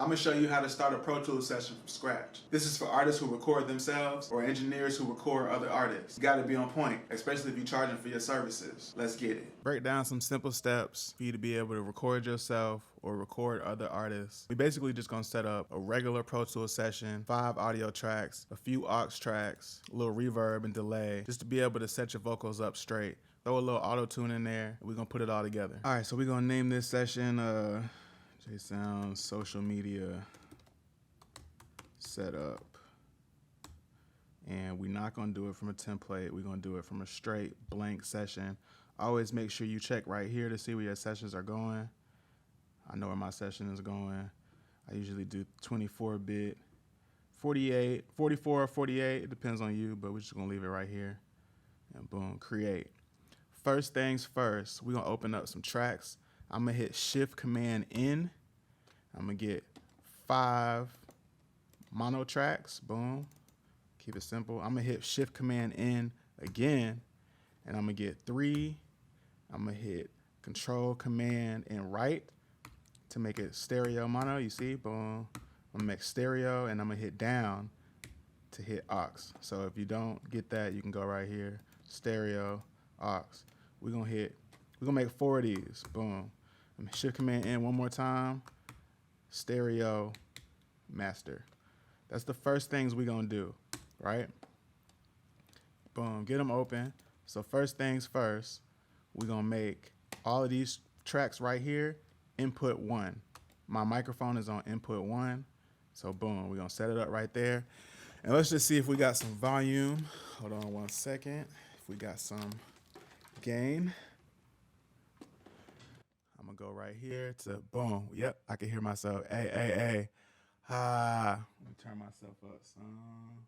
I'm gonna show you how to start a Pro Tools session from scratch. This is for artists who record themselves or engineers who record other artists. You gotta be on point, especially if you're charging for your services. Let's get it. Break down some simple steps for you to be able to record yourself or record other artists. We basically just gonna set up a regular Pro Tools session, 5 audio tracks, a few aux tracks, a little reverb and delay, just to be able to set your vocals up straight. Throw a little auto-tune in there, and we're gonna put it all together. All right, so we're gonna name this session Soundz social media setup. And we're not gonna do it from a template, we're gonna do it from a straight blank session. Always make sure you check right here to see where your sessions are going. I know where my session is going. I usually do 24-bit, 48, 44 or 48, it depends on you, but we're just gonna leave it right here. And boom, create. First things first, we're gonna open up some tracks. I'm gonna hit Shift-Command-N. I'm gonna get 5 mono tracks, boom. Keep it simple. I'm gonna hit Shift-Command-N again, and I'm gonna get 3. I'm gonna hit Control-Command-N right to make it stereo mono, you see, boom. I'm gonna make stereo, and I'm gonna hit down to hit aux. So if you don't get that, you can go right here, stereo, aux. We're gonna make 4 of these, boom. Shift-Command-N one more time, stereo, master. That's the first things we're gonna do, right? Boom, get them open. So first things first, we're gonna make all of these tracks right here, input 1. My microphone is on input 1. So boom, we're gonna set it up right there. And let's just see if we got some volume. Hold on one second. If we got some gain. I'm gonna go right here to boom. Yep, I can hear myself. Hey. Let me turn myself up some.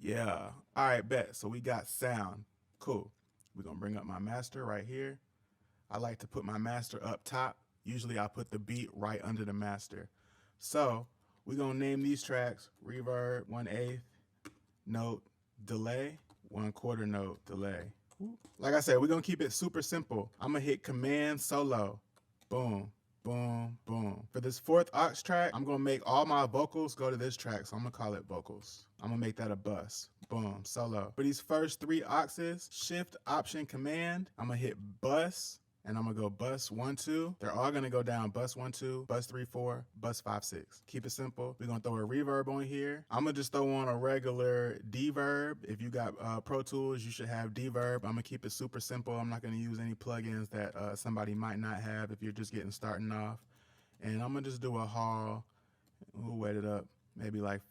Yeah. All right, bet. So we got sound. Cool. We're gonna bring up my master right here. I like to put my master up top. Usually I put the beat right under the master. So we're gonna name these tracks reverb 1/8 note delay, 1/4 note delay. Like I said, we're gonna keep it super simple. I'm gonna hit Command solo. Boom, boom, boom. For this 4th aux track, I'm gonna make all my vocals go to this track, so I'm gonna call it vocals. I'm gonna make that a bus. Boom, solo. For these first 3 auxes, Shift, Option, Command, I'm gonna hit bus, and I'm gonna go bus 1, 2. They're all gonna go down bus 1, 2, bus 3, 4, bus 5, 6. Keep it simple. We're gonna throw a reverb on here. I'm gonna just throw on a regular D-verb. If you got Pro Tools, you should have D-verb. I'm gonna keep it super simple. I'm not gonna use any plugins that somebody might not have if you're just getting starting off. And I'm gonna just do a haul. We'll weight it up, maybe like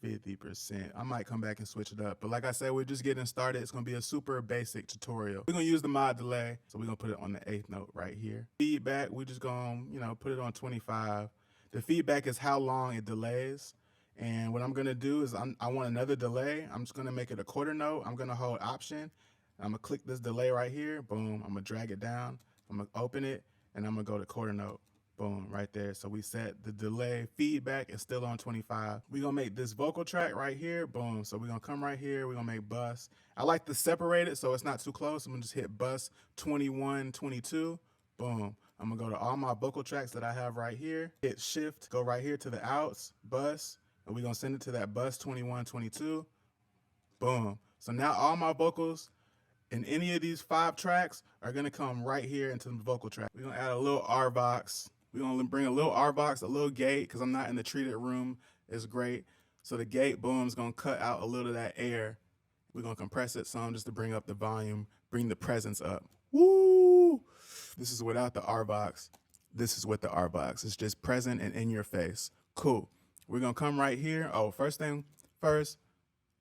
50%. I might come back and switch it up. But like I said, we're just getting started. It's gonna be a super basic tutorial. We're gonna use the mod delay. So we're gonna put it on the 8th note right here. Feedback, we're just gonna, put it on 25. The feedback is how long it delays. And what I'm gonna do is I want another delay. I'm just gonna make it a 1/4 note. I'm gonna hold option. I'm gonna click this delay right here. Boom, I'm gonna drag it down. I'm gonna open it and I'm gonna go to 1/4 note. Boom, right there. So we set the delay feedback is still on 25. We're gonna make this vocal track right here. Boom. So we're gonna come right here. We're gonna make bus. I like to separate it so it's not too close. I'm gonna just hit bus 21, 22. Boom. I'm gonna go to all my vocal tracks that I have right here. Hit shift, go right here to the outs, bus, and we're gonna send it to that bus 21, 22. Boom. So now all my vocals in any of these 5 tracks are gonna come right here into the vocal track. We're gonna add a little RVox. We're gonna bring a little RVox, a little gate, because I'm not in the treated room. It's great. So the gate, boom, is gonna cut out a little of that air. We're gonna compress it some just to bring up the volume, bring the presence up. Woo! This is without the RVox. This is with the RVox. It's just present and in your face. Cool. We're gonna come right here. Oh, first thing first,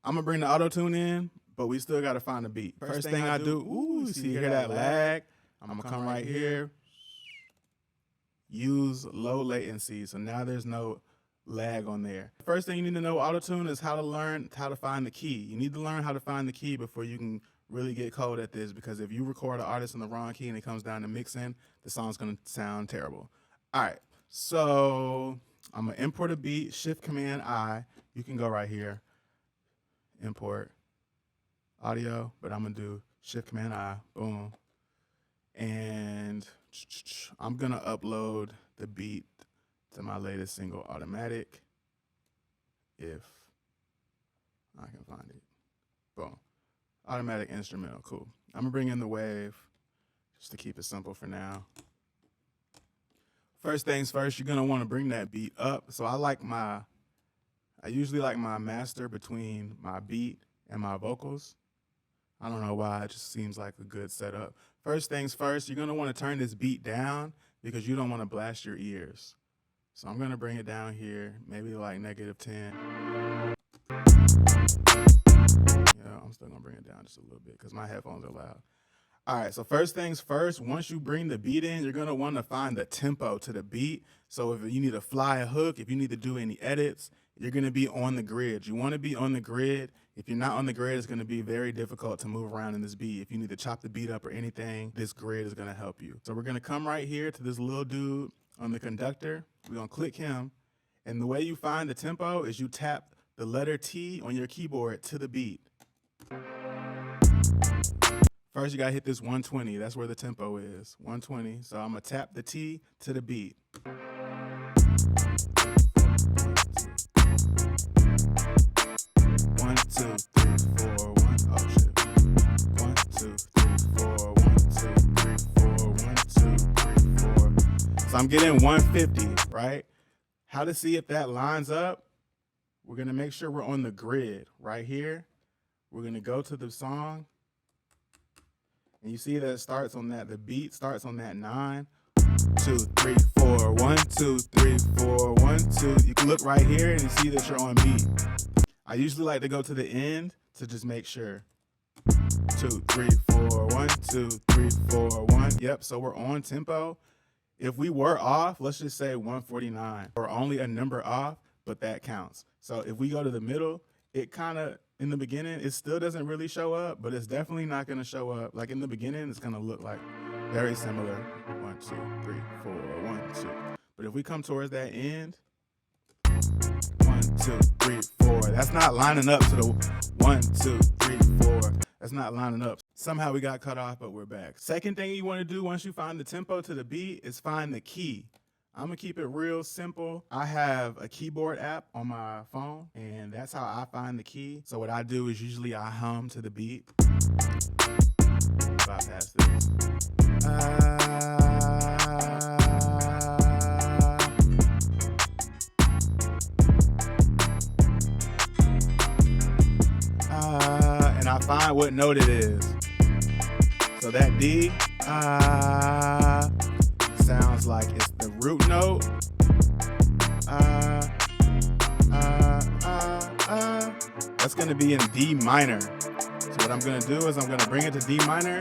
I'm gonna bring the auto-tune in, but we still gotta find the beat. First thing I do, ooh, see, you hear that lag? I'm gonna come right here. Use low latency, so now there's no lag on there. First thing you need to know auto-tune is how to learn how to find the key. You need to learn how to find the key before you can really get cold at this, because if you record an artist in the wrong key and it comes down to mixing, the song's gonna sound terrible. All right, so I'm gonna import a beat, Shift-Command-I. You can go right here, import audio, but I'm gonna do Shift-Command-I, boom. And I'm gonna upload the beat to my latest single, Automatic, if I can find it. Boom. Automatic instrumental, cool. I'm gonna bring in the wave just to keep it simple for now. First things first, you're gonna wanna bring that beat up. So I usually like my master between my beat and my vocals. I don't know why, it just seems like a good setup. First things first, you're gonna wanna turn this beat down because you don't wanna blast your ears. So I'm gonna bring it down here, maybe like -10. Yeah, I'm still gonna bring it down just a little bit because my headphones are loud. All right, so first things first, once you bring the beat in, you're gonna wanna find the tempo to the beat. So if you need to fly a hook, if you need to do any edits, you're gonna be on the grid. You wanna be on the grid. If you're not on the grid, it's gonna be very difficult to move around in this beat. If you need to chop the beat up or anything, this grid is gonna help you. So we're gonna come right here to this little dude on the conductor. We're gonna click him. And the way you find the tempo is you tap the letter T on your keyboard to the beat. First, you gotta hit this 120. That's where the tempo is, 120. So I'm gonna tap the T to the beat. 1, 2, 3, 4, 1. Oh shit. 1, 2, 3, 4, 1, 2, 3, 4, 1, 2, 3, 4. So I'm getting 150, right? How to see if that lines up? We're gonna make sure we're on the grid right here. We're gonna go to the song. And you see that it starts on that, the beat starts on that 9. 2, 3, 4, 1, 2, 3, 4, 1, 2. You can look right here and you see that you're on beat. I usually like to go to the end to just make sure. 2, 3, 4, 1, 2, 3, 4, 1. Yep, so we're on tempo. If we were off, let's just say 149. We're only a number off, but that counts. So if we go to the middle, it kind of, in the beginning, it still doesn't really show up, but it's definitely not going to show up. Like in the beginning, it's going to look like very similar. 1, 2, 3, 4, 1, 2. But if we come towards that end, 1, 2, 3, 4. That's not lining up to the 1, 2, 3, 4. That's not lining up. Somehow we got cut off, but we're back. Second thing you want to do once you find the tempo to the beat is find the key. I'm gonna keep it real simple. I have a keyboard app on my phone, and that's how I find the key. So what I do is usually I hum to the beat. Bypass this. And I find what note it is. So that D, sounds like it's the root note. That's gonna be in D minor. So what I'm gonna do is I'm gonna bring it to D minor.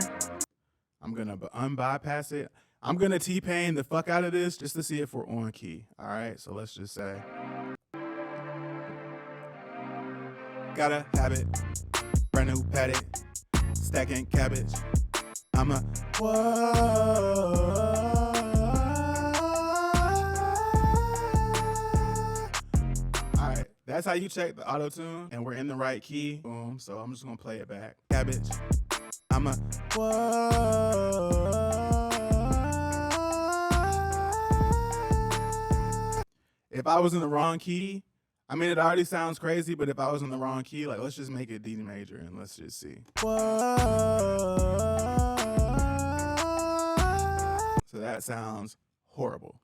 I'm gonna unbypass it. I'm gonna T-Pain the fuck out of this just to see if we're on key. All right, so let's just say. Gotta have it, brand new patty, stacking cabbage. I'm a, whoa. That's how you check the auto-tune, and we're in the right key. Boom, so I'm just gonna play it back. Cabbage, I'm a, whoa. If I was in the wrong key, I mean, it already sounds crazy, but if I was in the wrong key, like, let's just make it D major, and let's just see. Whoa. So that sounds horrible.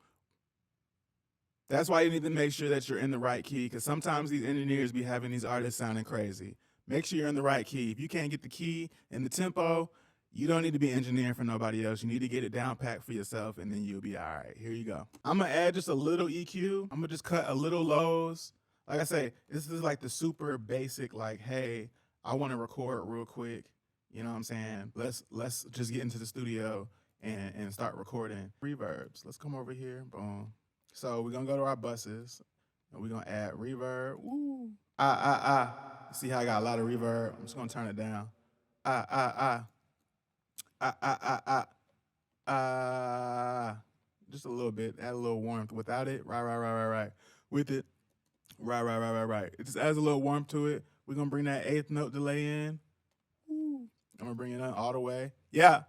That's why you need to make sure that you're in the right key, because sometimes these engineers be having these artists sounding crazy. Make sure you're in the right key. If you can't get the key and the tempo, you don't need to be engineering for nobody else. You need to get it down packed for yourself, and then you'll be all right. Here you go. I'm going to add just a little EQ. I'm going to just cut a little lows. Like I say, this is like the super basic, like, hey, I want to record real quick. You know what I'm saying? Let's just get into the studio and start recording. Reverbs. Let's come over here. Boom. So we're gonna go to our buses and we're gonna add reverb. Woo. See how I got a lot of reverb? I'm just gonna turn it down. Just a little bit, add a little warmth. Without it, right. With it, right. It just adds a little warmth to it. We're gonna bring that 8th note delay in. Woo. I'm gonna bring it on all the way. Yeah.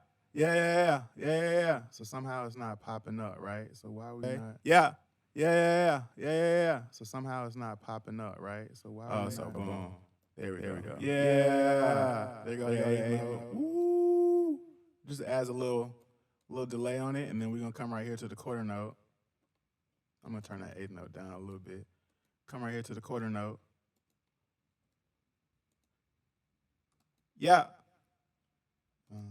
So somehow it's not popping up, right? So why are we not? Yeah. Yeah. So somehow it's not popping up, right? So why? Oh, so boom. There we go. Yeah. There you go. Yeah. Woo. Just adds a little delay on it, and then we're gonna come right here to the quarter note. I'm gonna turn that eighth note down a little bit. Come right here to the quarter note. Yeah. Yeah.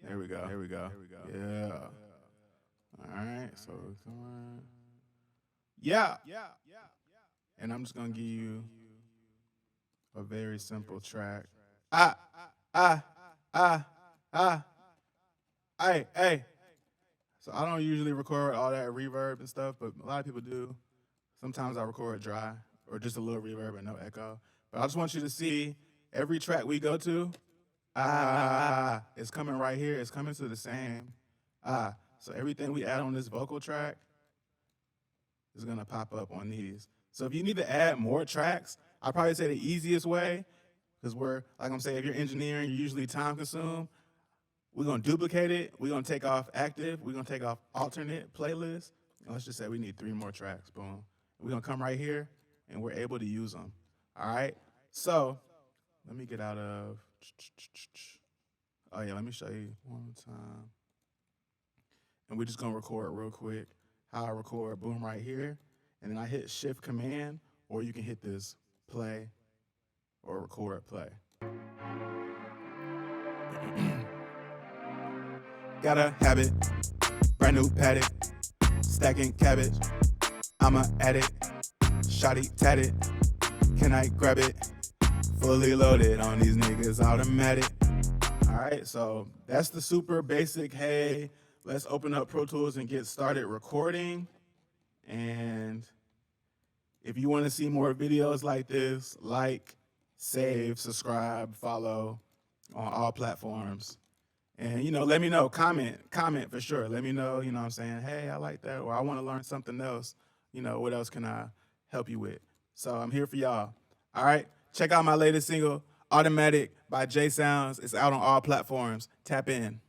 There we go. Yeah. All right. So come on. Yeah. And I'm just gonna give you a very simple track. Hey. So I don't usually record all that reverb and stuff, but a lot of people do. Sometimes I record dry or just a little reverb and no echo. But I just want you to see every track we go to, it's coming right here. It's coming to the same. So everything we add on this vocal track is gonna pop up on these. So if you need to add more tracks, I'd probably say the easiest way, because like I'm saying, if you're engineering, you're usually time consumed. We're gonna duplicate it. We're gonna take off active. We're gonna take off alternate playlist. And let's just say we need 3 more tracks. Boom. We're gonna come right here and we're able to use them. All right. So let me get out of. Oh yeah, let me show you one time. And we're just gonna record real quick how I record. Boom, right here. And then I hit Shift Command, or you can hit this play or record play. Got a habit, brand new paddock, stacking cabbage. I'm a addict, shotty tatted. Can I grab it? Fully loaded on these niggas, automatic. All right, so that's the super basic. Hey, let's open up Pro Tools and get started recording. And if you want to see more videos like this, like, save, subscribe, follow on all platforms. And, let me know, comment for sure. Let me know, what I'm saying, hey, I like that, or I want to learn something else. What else can I help you with? So I'm here for y'all. All right, check out my latest single, Automatic by Soundz. It's out on all platforms. Tap in.